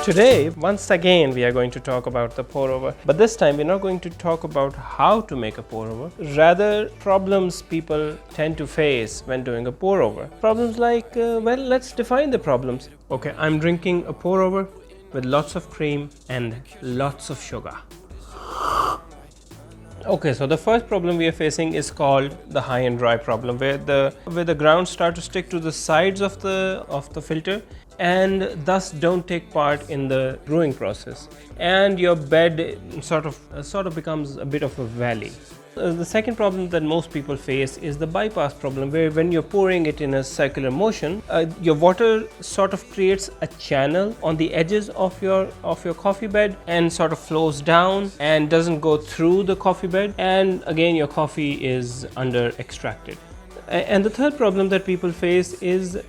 Today, once again, we are going to talk about the pour over, but this time we're not going to talk about how to make a pour over, rather problems people tend to face when doing a pour over. Problems like, well, let's define the problems. Okay, I'm drinking a pour over with lots of cream and lots of sugar. Okay, so the first problem we are facing is called the high and dry problem, where the grounds start to stick to the sides of the filter and thus don't take part in the brewing process, and your bed sort of becomes a bit of a valley. The second problem that most people face is the bypass problem, where when you're pouring it in a circular motion, your water sort of creates a channel on the edges of your coffee bed and sort of flows down and doesn't go through the coffee bed, and again your coffee is under extracted. And the third problem that people face is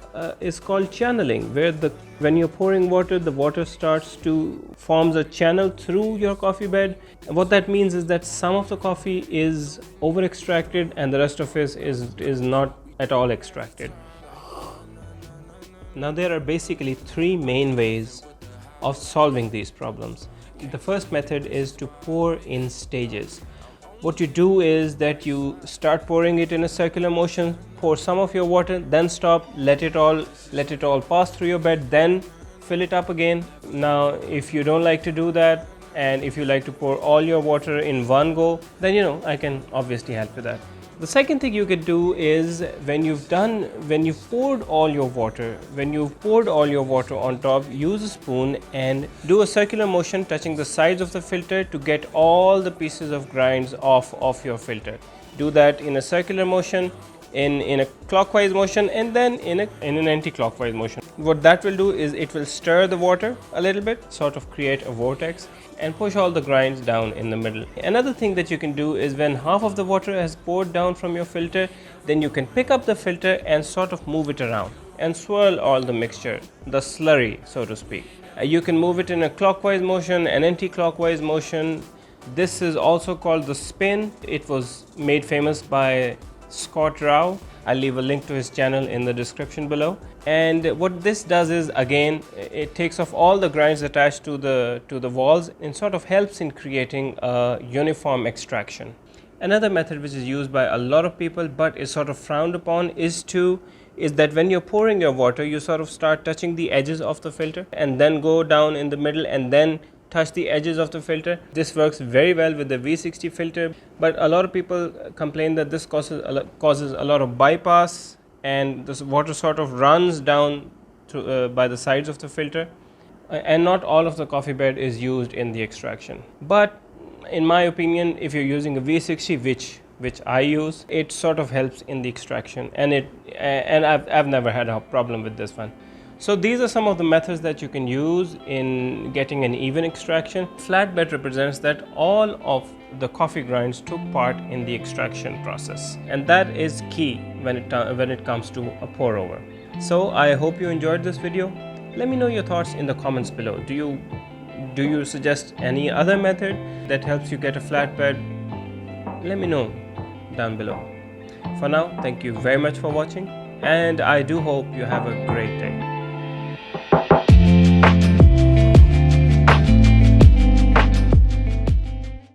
called channeling, where when you're pouring water, the water starts to forms a channel through your coffee bed. And what that means is that some of the coffee is over extracted and the rest of it is not at all extracted. Now there are basically three main ways of solving these problems. The first method is to pour in stages. What you do is that you start pouring it in a circular motion, pour some of your water, then stop, let it all pass through your bed, then fill it up again. Now if you don't like to do that, and if you like to pour all your water in one go, then I can obviously help with that. The second thing you could do is when you've poured all your water on top, use a spoon and do a circular motion touching the sides of the filter to get all the pieces of grinds off of your filter. Do that in a circular motion, in a clockwise motion, and then in an anti-clockwise motion. What that will do is it will stir the water a little bit, sort of create a vortex, and push all the grinds down in the middle. Another thing that you can do is when half of the water has poured down from your filter, then you can pick up the filter and sort of move it around and swirl all the mixture, the slurry, so to speak. You can move it in a clockwise motion, an anti-clockwise motion. This is also called the spin. It was made famous by Scott Rao. I'll leave a link to his channel in the description below. And what this does is, again, it takes off all the grinds attached to the walls and sort of helps in creating a uniform extraction. Another method which is used by a lot of people but is sort of frowned upon is that when you're pouring your water, you sort of start touching the edges of the filter and then go down in the middle and then touch the edges of the filter. This works very well with the V60 filter, but a lot of people complain that this causes a lot of bypass, and this water sort of runs down by the sides of the filter, and not all of the coffee bed is used in the extraction. But in my opinion, if you're using a V60, which I use, it sort of helps in the extraction, and I've never had a problem with this one. So these are some of the methods that you can use in getting an even extraction. Flatbed represents that all of the coffee grinds took part in the extraction process, and that is key when it comes to a pour over. So I hope you enjoyed this video. Let me know your thoughts in the comments below. Do you suggest any other method that helps you get a flatbed? Let me know down below. For now, thank you very much for watching, and I do hope you have a great day.